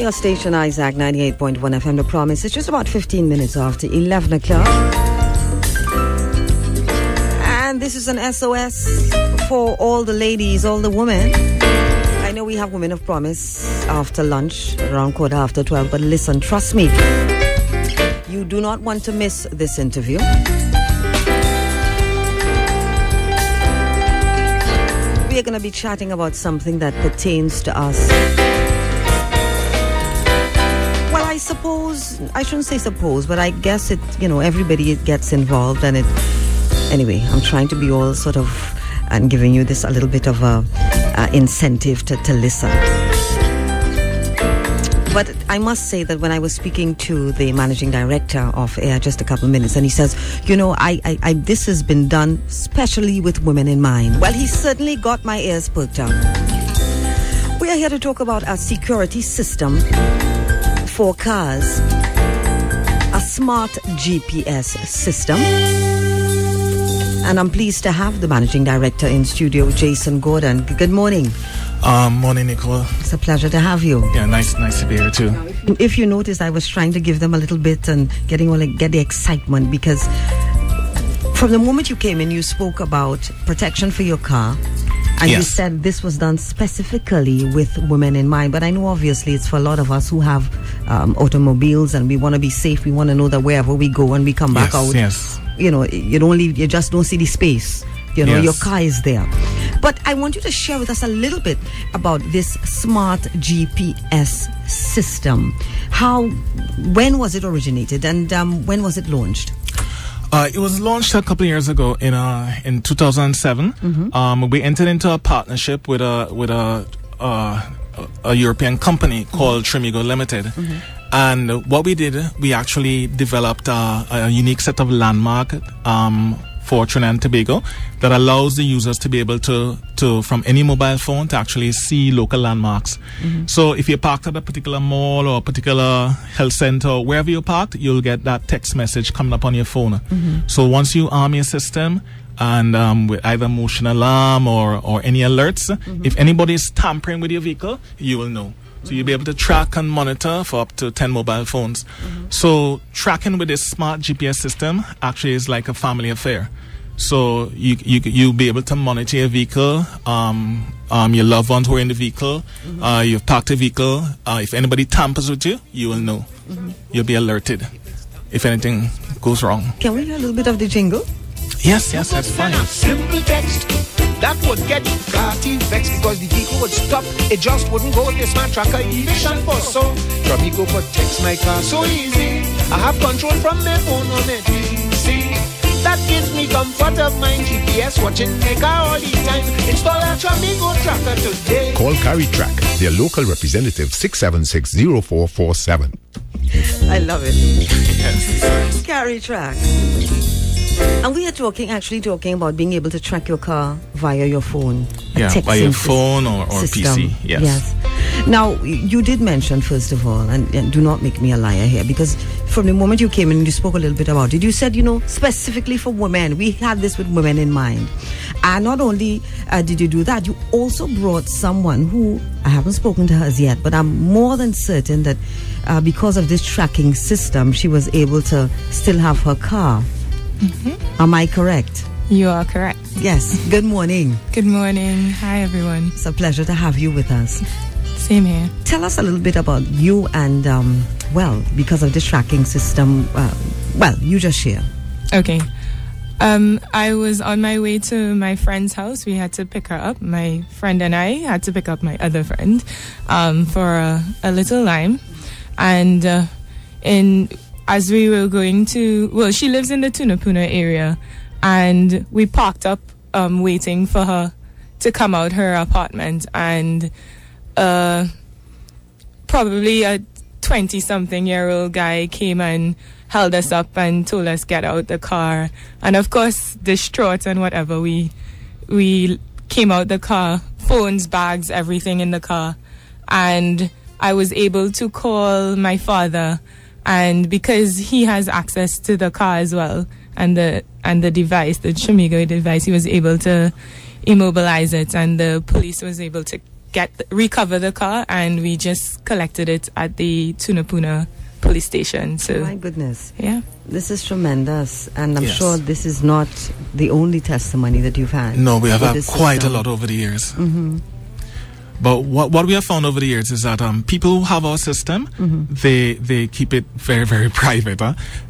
your station, Isaac, 98.1 FM. The Promise. It's just about 15 minutes after 11 o'clock. And this is an SOS for all the ladies, all the women. I know we have Women of Promise after lunch, around 12:15, but listen, trust me, you do not want to miss this interview. We are going to be chatting about something that pertains to us. Well, I suppose, I shouldn't say suppose, but I guess it, everybody gets involved, and anyway, I'm trying to be all sort of, and giving you this a little bit of a incentive to listen. But I must say that when I was speaking to the managing director of AIR just a couple of minutes, and he says, this has been done specially with women in mind. Well, he certainly got my ears perked up. We are here to talk about a security system for cars, a smart GPS system. And I'm pleased to have the managing director in studio, Jason Gordon. Good morning. Morning, Nicole. It's a pleasure to have you. Yeah, nice to be here too. If you noticed, I was trying to give them a little bit and get the excitement, because from the moment you came in, you spoke about protection for your car, and yes, you said this was done specifically with women in mind. But I know obviously it's for a lot of us who have automobiles, and we want to be safe. We want to know that wherever we go and we come back out, yes, you just don't see the space. Yes. Your car is there. But I want you to share with us a little bit about this smart GPS system. When was it originated, and when was it launched? It was launched a couple of years ago in 2007. Mm-hmm. We entered into a partnership with a European company called Tramigo Ltd. Mm-hmm. And what we did, we actually developed a unique set of landmark for Trinidad and Tobago that allows the users to be able to from any mobile phone to actually see local landmarks. Mm-hmm. So if you're parked at a particular mall or a particular health center, or wherever you're parked, you'll get that text message coming up on your phone. Mm-hmm. So once you arm your system and with either motion alarm or any alerts, mm-hmm, if anybody is tampering with your vehicle, you will know. So you'll be able to track and monitor for up to 10 mobile phones. Mm-hmm. So tracking with this smart GPS system actually is like a family affair. So you'll be able to monitor your vehicle, your loved ones who are in the vehicle, mm-hmm, you've parked a vehicle. If anybody tampers with you, you will know. Mm-hmm. You'll be alerted if anything goes wrong. Can we hear a little bit of the jingle? Yes, that's fine. Simple text that would get Clarty vexed because the vehicle would stop. It just wouldn't go with the smart tracker efficient for so. Tramigo protects my car so easy. I have control from my phone on my PC. That gives me comfort of mind. GPS watching my car all the time. Install a Tramigo tracker today. Call CariTrack, their local representative, 676-0447. I love it. CariTrack. And we are actually talking about being able to track your car via your phone. Yeah, by your phone or PC. Yes. Now, you did mention, first of all, and do not make me a liar here, because from the moment you came in and you spoke a little bit about it, you said, specifically for women, we had this with women in mind. And not only did you do that, you also brought someone who, I haven't spoken to her as yet, but I'm more than certain that because of this tracking system, she was able to still have her car. Mm-hmm. Am I correct? You are correct. Yes. Good morning. Good morning. Hi, everyone. It's a pleasure to have you with us. Same here. Tell us a little bit about you and, because of this tracking system, you just share. Okay. I was on my way to my friend's house. We had to pick her up. My friend and I had to pick up my other friend for a little lime. And as we were going to, she lives in the Tunapuna area, and we parked up waiting for her to come out her apartment, and probably a 20-something-year-old guy came and held us up and told us get out the car. And of course, distraught and whatever, we came out the car, phones, bags, everything in the car, and I was able to call my father. And because he has access to the car as well, and the device, the Tramigo device, he was able to immobilize it, and the police was able to recover the car, and we just collected it at the Tunapuna police station. So, my goodness. Yeah. This is tremendous, and I'm sure this is not the only testimony that you've had. No, we have had quite a lot over the years. Mm-hmm. But what we have found over the years is that people who have our system, they keep it very, very private.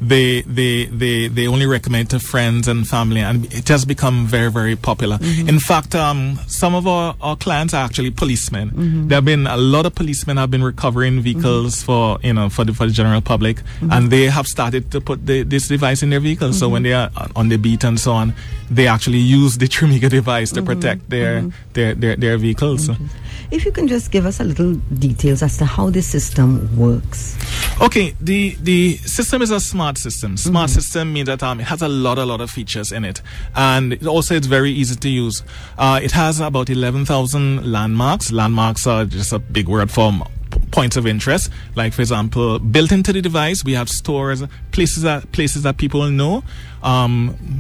They only recommend to friends and family, and it has become very, very popular. In fact, some of our clients are actually policemen. There have been a lot of policemen have been recovering vehicles for the general public, and they have started to put this device in their vehicles. So when they are on the beat and so on, they actually use the Tramigo device to protect their vehicles. If you can just give us a little details as to how this system works. Okay, the system is a smart system. Smart system means that it has a lot of features in it, and it's very easy to use. It has about 11,000 landmarks. Landmarks are just a big word for points of interest. Like, for example, built into the device, we have stores, places that people know,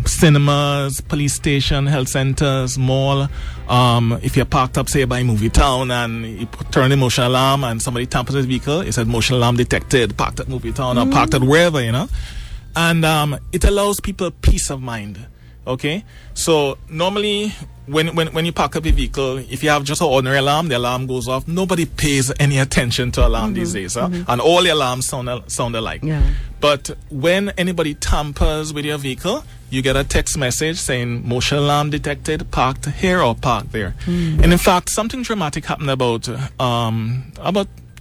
cinemas, police station, health centers, mall. If you're parked up, say, by Movie Town, and you turn the motion alarm and somebody tampers the vehicle, it says motion alarm detected, parked at Movie Town or parked at wherever, and it allows people peace of mind. Okay, so normally when you park up a vehicle, if you have just an ordinary alarm, the alarm goes off. Nobody pays any attention to alarm these days, and all the alarms sound alike. Yeah. But when anybody tampers with your vehicle, you get a text message saying motion alarm detected, parked here or parked there. And in fact, something dramatic happened about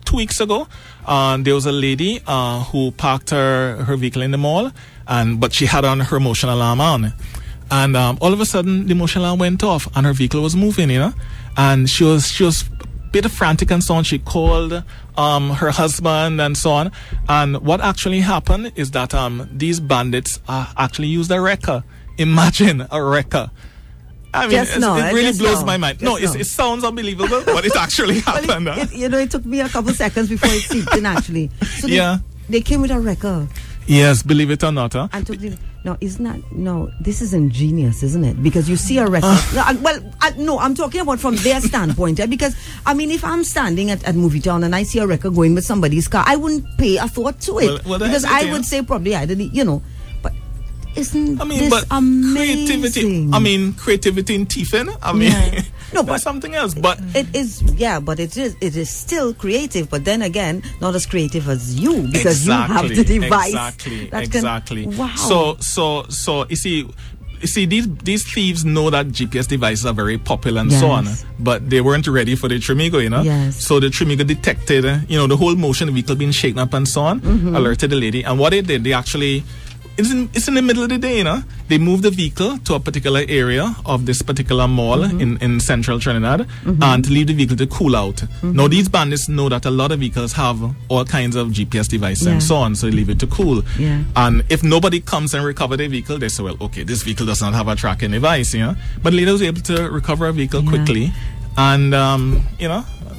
2 weeks ago. There was a lady who parked her vehicle in the mall, but she had on her motion alarm on. And all of a sudden, the motion alarm went off, and her vehicle was moving, and she was a bit frantic and so on. She called her husband and so on. And what actually happened is that these bandits actually used a wrecker. Imagine a wrecker. I mean, it really blows my mind. It sounds unbelievable, but it actually happened. It took me a couple seconds before it seeped in, actually. So they came with a wrecker. Yes, believe it or not. This is ingenious, isn't it? Because you see a record. I'm talking about from their standpoint. Because, I mean, if I'm standing at Movie Town and I see a record going with somebody's car, I wouldn't pay a thought to it. Because I would say probably I didn't, But isn't this amazing? Creativity in thieving. But something else. But it is still creative. But then again, not as creative as you, because you have the device. Exactly. Wow. So you see, these thieves know that GPS devices are very popular and so on, but they weren't ready for the Tramigo, Yes. So the Tramigo detected, the whole motion of the vehicle being shaken up and so on, alerted the lady, and what they did, they actually. It's in the middle of the day, They moved the vehicle to a particular area of this particular mall in central Trinidad, and to leave the vehicle to cool out. Now, these bandits know that a lot of vehicles have all kinds of GPS devices and so on, so they leave it to cool. Yeah. And if nobody comes and recover their vehicle, they say, well, okay, this vehicle does not have a tracking device, But the lady was able to recover a vehicle quickly, and,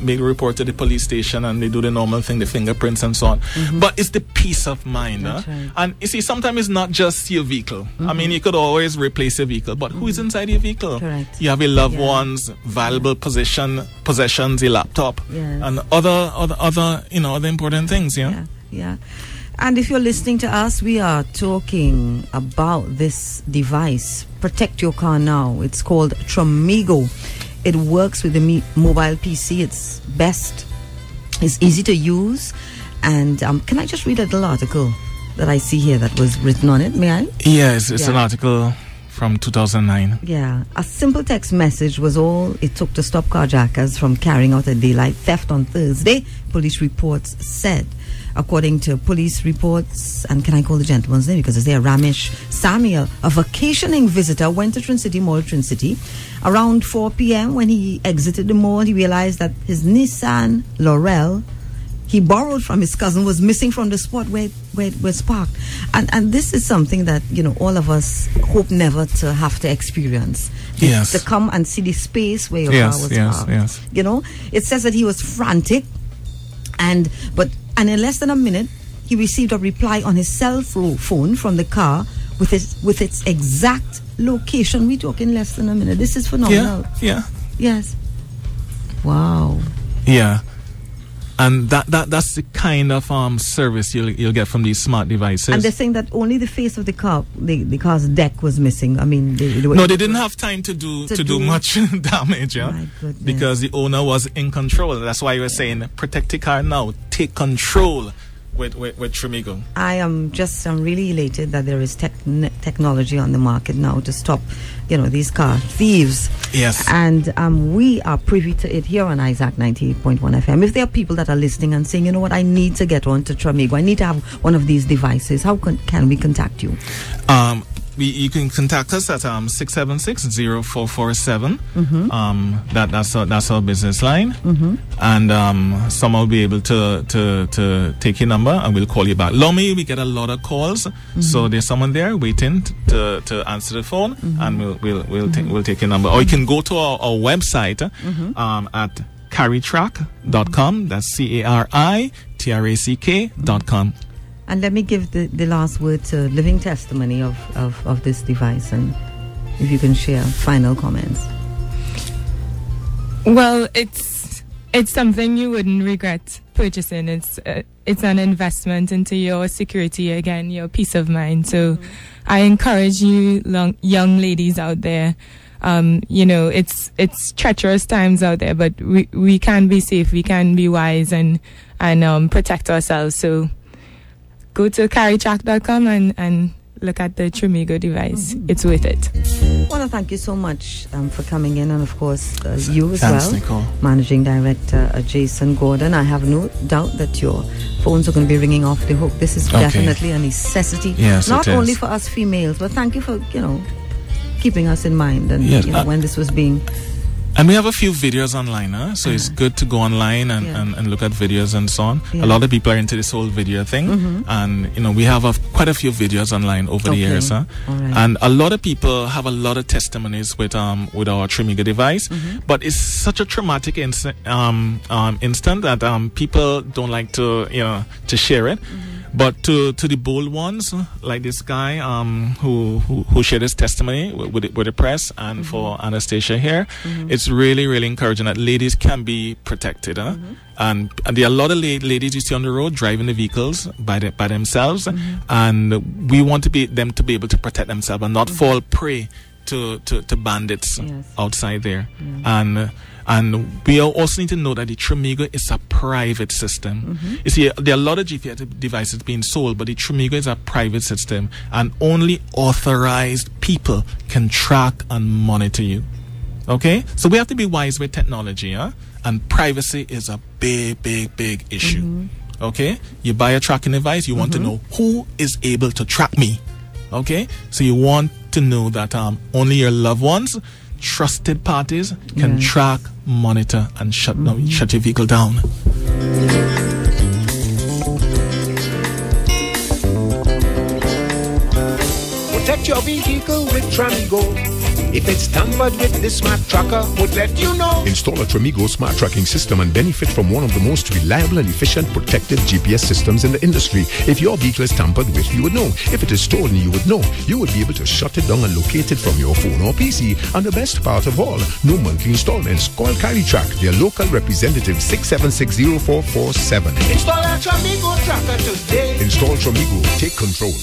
make a report to the police station, and they do the normal thing, the fingerprints and so on. But it's the peace of mind. Right. And you see, sometimes it's not just your vehicle. I mean, you could always replace your vehicle, but who is inside your vehicle? Correct. You have your loved ones, valuable possessions, your laptop, and other important things. Yeah. And if you're listening to us, we are talking about this device, Protect Your Car Now. It's called Tramigo. It works with the mobile PC. It's best. It's easy to use. And can I just read a little article that I see here that was written on it? May I? Yes, it's an article from 2009. Yeah. A simple text message was all it took to stop carjackers from carrying out a daylight theft on Thursday, police reports said. According to police reports, and can I call the gentleman's name because it's there, Ramesh Samuel, a vacationing visitor, went to Trin City Mall, Trin City. Around 4 p.m. when he exited the mall, he realized that his Nissan Laurel he borrowed from his cousin was missing from the spot where it was parked. And this is something that, all of us hope never to have to experience. Yes. To come and see the space where your car was parked. Yes. It says that he was frantic, and in less than a minute, he received a reply on his cell phone from the car with its exact location. We talk in less than a minute. This is phenomenal. Yeah. Yes. Wow. Yeah. And that's the kind of service you'll get from these smart devices. And they're saying that only the face of the car, the car's deck was missing. I mean, they didn't have time to do much damage, yeah. My goodness. Because the owner was in control. That's why we're saying protect the car now. Take control with Tramigo. I'm really elated that there is technology on the market now to stop, these car thieves. Yes. And we are privy to it here on Isaac 98.1 FM. If there are people that are listening and saying, you know what, I need to get on to Tramigo, I need to have one of these devices, how can we contact you? You can contact us at 676-0447. That's our business line. And someone will be able to take your number and we'll call you back. Normally we get a lot of calls, so there's someone there waiting to answer the phone, and we'll take your number. Or you can go to our website at CariTrack.com. That's CariTrack.com. And let me give the last word to living testimony of this device, and if you can share final comments. Well, it's something you wouldn't regret purchasing. It's an investment into your security, again, your peace of mind. So I encourage you young ladies out there, it's treacherous times out there, but we can be safe, we can be wise and protect ourselves. So go to CariTrack.com and look at the Tramigo device. It's worth it. I want to thank you so much for coming in, and of course you as Thanks, well, Nicole. Managing Director Jason Gordon. I have no doubt that your phones are going to be ringing off the hook. This is definitely a necessity, yes, not only for us females, but thank you for keeping us in mind, and when this was being. And we have a few videos online, so it's good to go online and look at videos and so on. A lot of people are into this whole video thing, and we have quite a few videos online over the years, Right. And a lot of people have a lot of testimonies with our Tramigo device, but it's such a traumatic instant that people don't like to share it. But to the bold ones, like this guy who shared his testimony with the press, and for Anastasia here, it's really, really encouraging that ladies can be protected. And there are a lot of ladies you see on the road driving the vehicles by themselves, and we want them to be able to protect themselves and not fall prey to bandits outside there. And we also need to know that the Tramigo is a private system. You see, there are a lot of GPS devices being sold, but the Tramigo is a private system, and only authorized people can track and monitor you. Okay? So we have to be wise with technology, and privacy is a big, big, big issue. Okay? You buy a tracking device, you want to know who is able to track me. Okay? So you want to know that only your loved ones, trusted parties, can track, monitor, and shut your vehicle down. Protect your vehicle with Tramigo. If it's tampered with, this smart tracker would let you know. Install a Tramigo smart tracking system and benefit from one of the most reliable and efficient protected GPS systems in the industry. If your vehicle is tampered with, you would know. If it is stolen, you would know. You would be able to shut it down and locate it from your phone or PC. And the best part of all, no monthly installments. Call CariTrack, their local representative, 676-0447. Install a Tramigo tracker today. Install Tramigo. Take control.